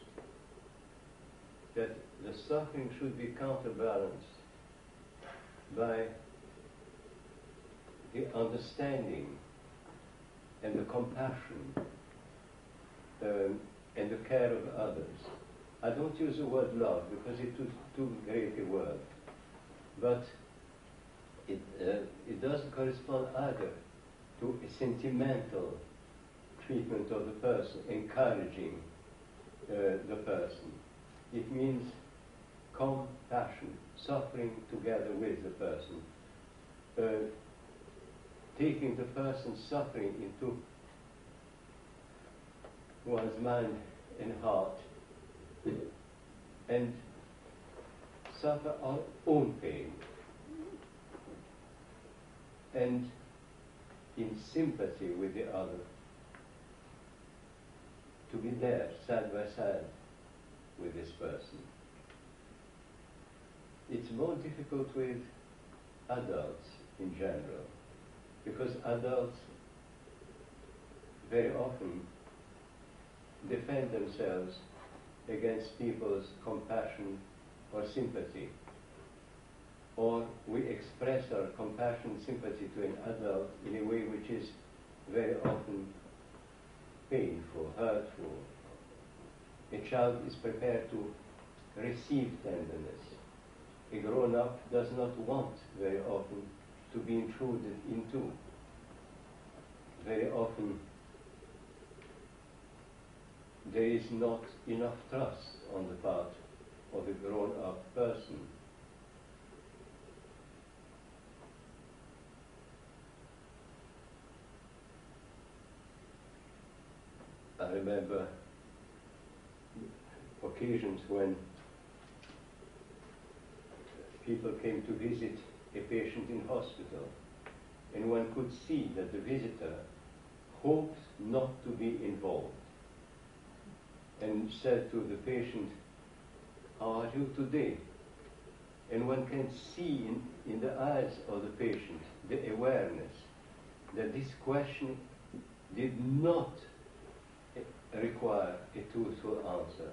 that the suffering should be counterbalanced by the understanding and the compassion and the care of others. I don't use the word love because it is too great a word, but it doesn't correspond either to a sentimental treatment of the person, encouraging the person. It means compassion, suffering together with the person, taking the person's suffering into one's mind and heart, and suffer our own pain, and in sympathy with the other, to be there side by side with this person. It's more difficult with adults in general, because adults very often defend themselves against people's compassion or sympathy. Or we express our compassion and sympathy to an adult in a way which is very often painful, hurtful. A child is prepared to receive tenderness. A grown-up does not want very often to be intruded into. Very often there is not enough trust on the part of a grown-up person. I remember occasions when people came to visit a patient in hospital, and one could see that the visitor hoped not to be involved, and said to the patient, "How are you today?" And one can see in the eyes of the patient the awareness that this question did not require a truthful answer,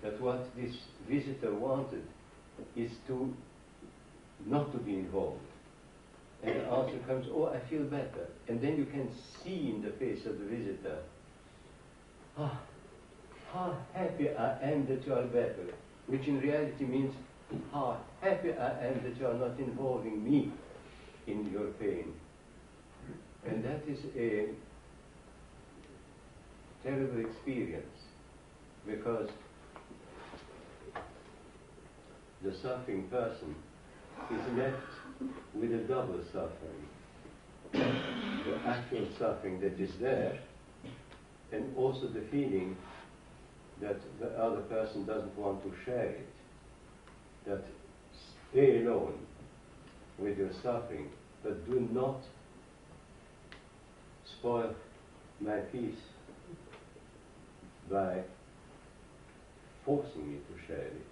that what this visitor wanted is to not to be involved. And the answer comes, "Oh, I feel better." And then you can see in the face of the visitor, how happy I am that you are better, which in reality means, how happy I am that you are not involving me in your pain. And that is a terrible experience, because the suffering person is left with a double suffering. The actual suffering that is there, and also the feeling that the other person doesn't want to share it. That stay alone with your suffering, but do not spoil my peace by forcing me to share it.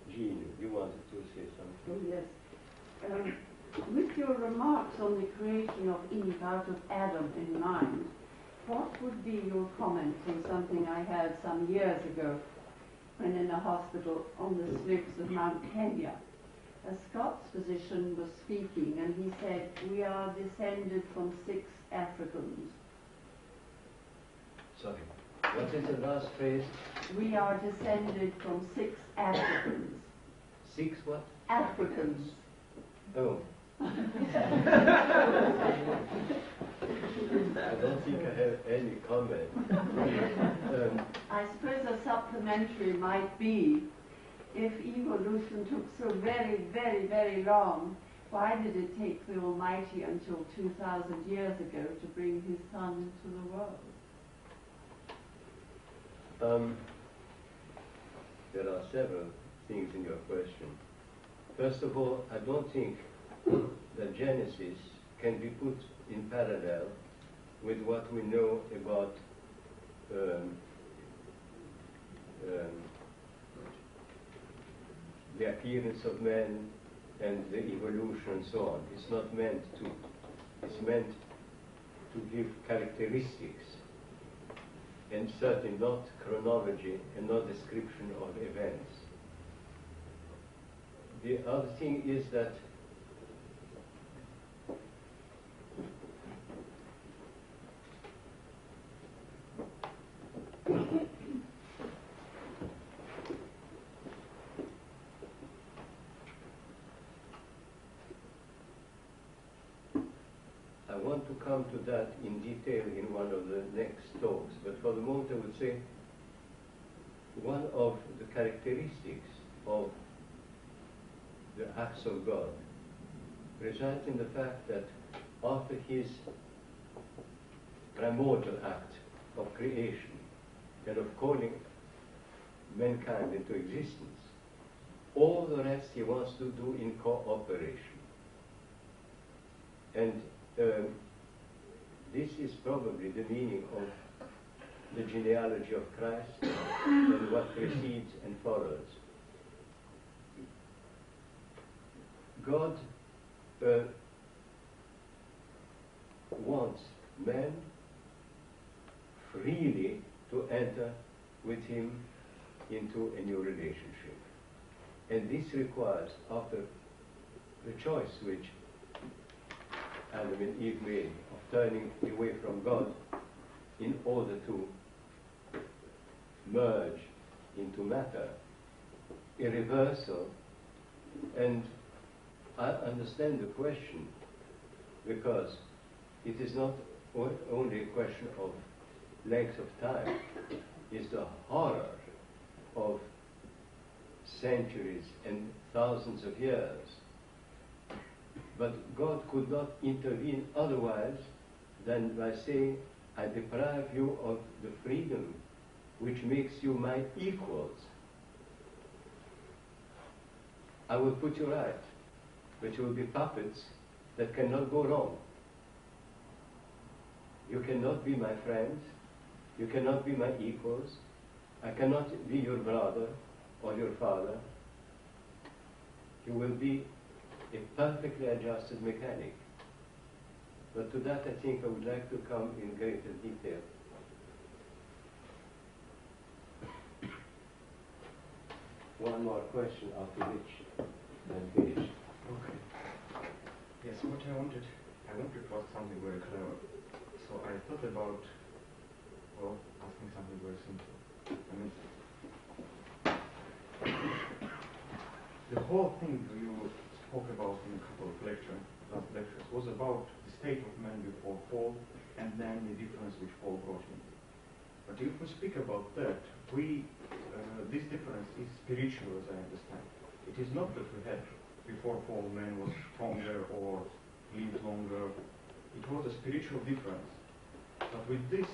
Jean, you wanted to say something? Oh, yes. With your remarks on the creation of Eve out of Adam in mind, what would be your comments on something I heard some years ago when in a hospital on the slopes of Mount Kenya? A Scots physician was speaking, and he said, "We are descended from 6 Africans." Sorry. What is the last phrase? We are descended from 6 Africans. 6 what? Africans. Oh. I don't think I have any comment. I suppose a supplementary might be, if evolution took so very, very, very long, why did it take the Almighty until 2,000 years ago to bring his Son into the world? There are several things in your question. First of all, I don't think that Genesis can be put in parallel with what we know about the appearance of man and the evolution and so on. It's not meant to. It's meant to give characteristics, and certainly not chronology and not description of events. The other thing is that I want to come to that in detail in one of the next talks, but for the moment I would say one of the characteristics of the acts of God resides in the fact that after his primordial act of creation and of calling mankind into existence, all the rest he wants to do in cooperation. And this is probably the meaning of the genealogy of Christ and what precedes and follows. God wants man freely to enter with him into a new relationship. And this requires, after the choice which Adam and Eve made of turning away from God in order to merge into matter, a reversal. And I understand the question because it is not only a question of length of time, it's the horror of centuries and thousands of years. But God could not intervene otherwise than by saying, I deprive you of the freedom which makes you my equals. I will put you right, but you will be puppets that cannot go wrong. You cannot be my friends, you cannot be my equals, I cannot be your brother or your father. You will be a perfectly adjusted mechanic. But to that I think I would like to come in greater detail. One more question after which I'm finished. Okay. Yes, what I wanted was something very clever. So I thought about, well, asking something very simple. I mean, the whole thing you spoke about in a couple of last lectures was about the state of man before fall and then the difference which fall brought in. But if we speak about that, this difference is spiritual, as I understand. It is not that we had before fall man was stronger or lived longer. It was a spiritual difference. But with this,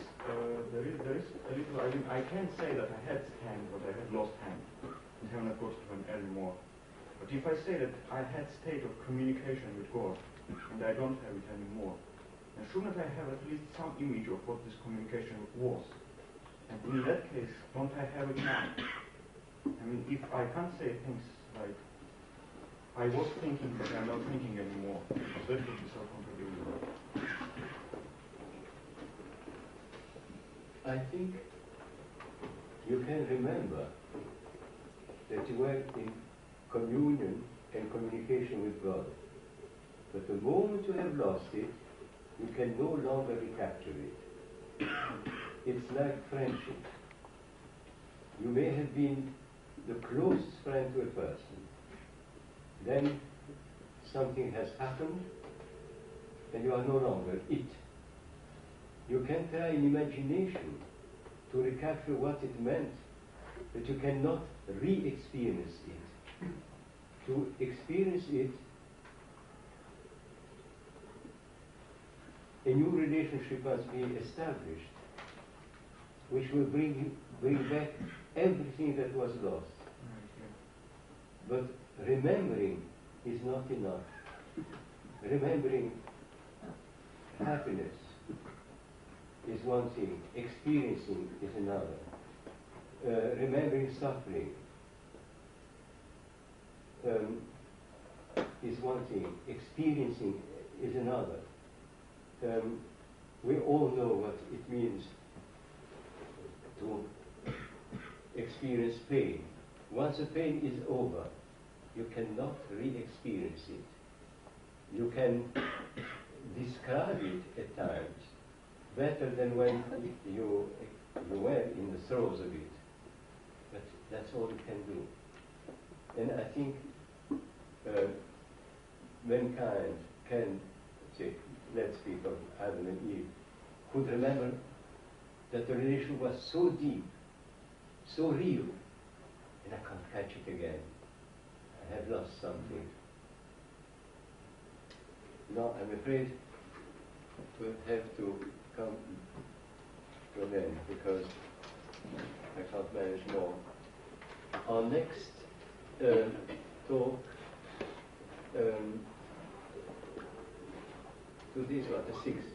there is a little. I mean, I can't say that I had hand, but I had lost hand, and haven't got to an anymore. But if I say that I had state of communication with God, and I don't have it anymore, then shouldn't I have at least some image of what this communication was? And in that case, don't I have it now? I mean, if I can't say things like, I was thinking, but I'm not thinking anymore, that would be self-contradictory. I think you can remember that you were in communion and communication with God. But the moment you have lost it, you can no longer recapture it. It's like friendship. You may have been the closest friend to a person. Then something has happened and you are no longer it. You can try in imagination to recapture what it meant, but you cannot re-experience it. To experience it, a new relationship must be established, which will bring back everything that was lost. But remembering is not enough. Remembering happiness is one thing, experiencing is another. Remembering suffering is one thing, experiencing is another. We all know what it means to experience pain. Once the pain is over, you cannot re-experience it. You can describe it at times better than when you were in the throes of it. But that's all you can do. And I think mankind can, say, let's speak of Adam and Eve, could remember that the relation was so deep, so real, and I can't catch it again. I have lost something. No, I'm afraid we'll have to come to an end because I can't manage more. Our next talk, today is what, the 6th?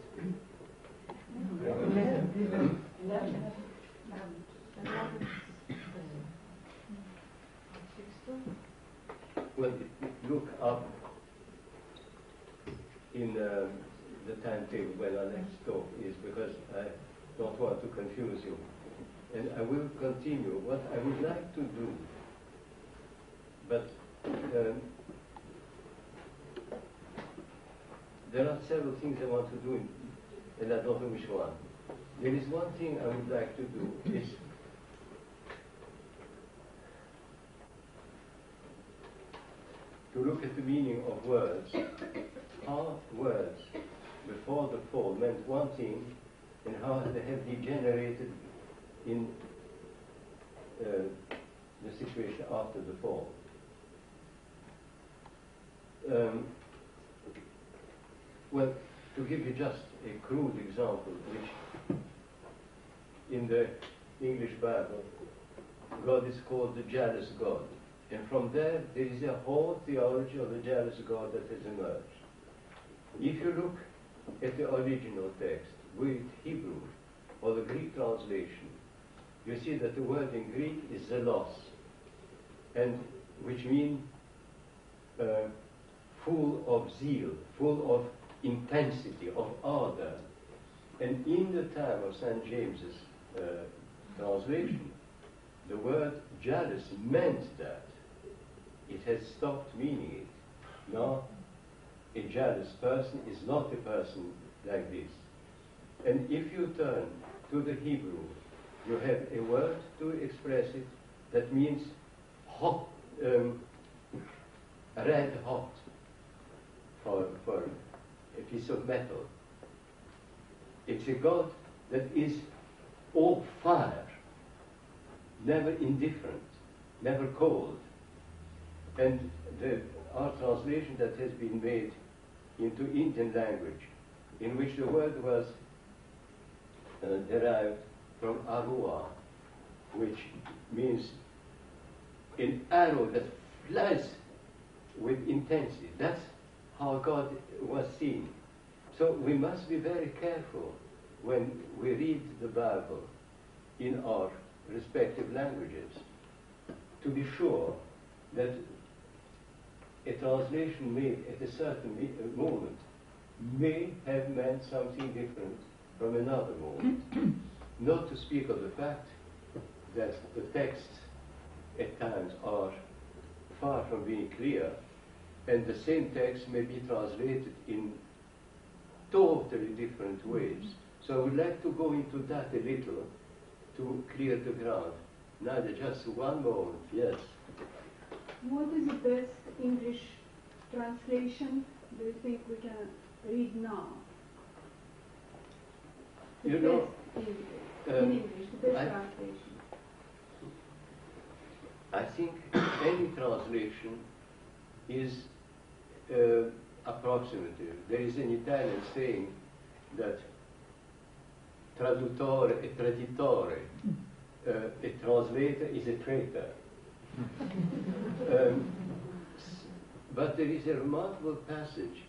Well, look up in the timetable when our next talk is, because I don't want to confuse you. And I will continue what I would like to do, but there are several things I want to do, and I don't know which one. There is one thing I would like to do, is to look at the meaning of words, how words before the fall meant one thing and how they have degenerated in the situation after the fall. Well, to give you just a crude example, which in the English Bible, God is called the jealous God. And from there is a whole theology of the jealous God that has emerged. If you look at the original text, be it Hebrew or the Greek translation, you see that the word in Greek is zelos, and which means full of zeal, full of intensity, of ardor. And in the time of St. James's translation, the word jealous meant that. It has stopped meaning it. Now, a jealous person is not a person like this. And if you turn to the Hebrew, you have a word to express it that means hot, red hot for a piece of metal. It's a God that is all fire, never indifferent, never cold. And our translation that has been made into Indian language, in which the word was derived from arua, which means an arrow that flies with intensity. That's how God was seen. So we must be very careful when we read the Bible in our respective languages to be sure that a translation made at a certain moment may have meant something different from another moment. Not to speak of the fact that the texts at times are far from being clear, and the same text may be translated in totally different ways. So I would like to go into that a little to clear the ground. Nadia, just one moment, yes. What is the best English translation do you think we can read now? You know, in English, the best translation. I think any translation is approximative. There is an Italian saying that traduttore e traditore, a translator is a traitor. But there is a remarkable passage,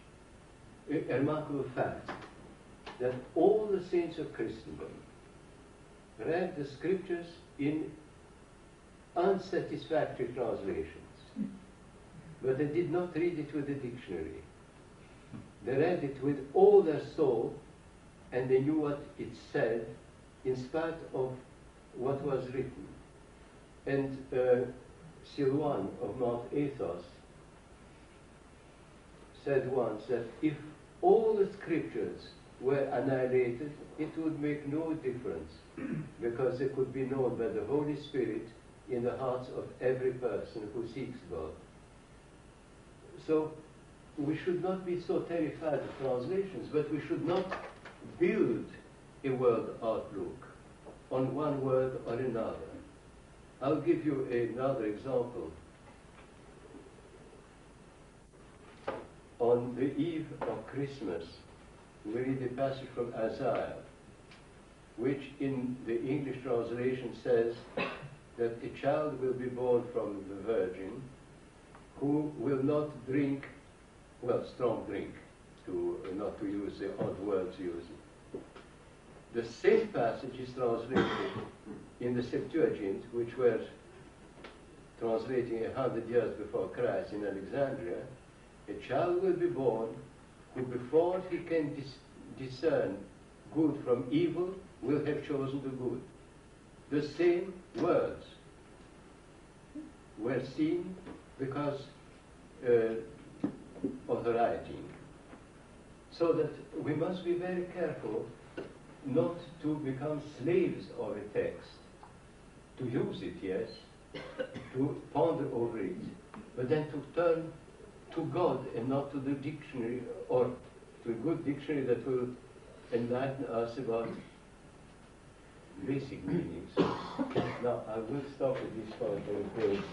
a remarkable fact, that all the saints of Christendom read the scriptures in unsatisfactory translations, but they did not read it with a dictionary. They read it with all their soul, and they knew what it said in spite of what was written. And Sylvan of Mount Athos said once that if all the scriptures were annihilated, it would make no difference, because they could be known by the Holy Spirit in the hearts of every person who seeks God. So we should not be so terrified of translations, but we should not build a world outlook on one word or another. I'll give you another example. On the eve of Christmas, we read a passage from Isaiah, which in the English translation says that a child will be born from the Virgin who will not drink, well, strong drink, not to use the odd words used. The same passage is translated in the Septuagint, which were translating 100 years before Christ in Alexandria. A child will be born who, before he can discern good from evil, will have chosen the good. The same words were seen because of the writing. So that we must be very careful not to become slaves of a text, to use it, yes, to ponder over it, but then to turn to God and not to the dictionary, or to a good dictionary that will enlighten us about basic meanings. Now, I will stop at this point and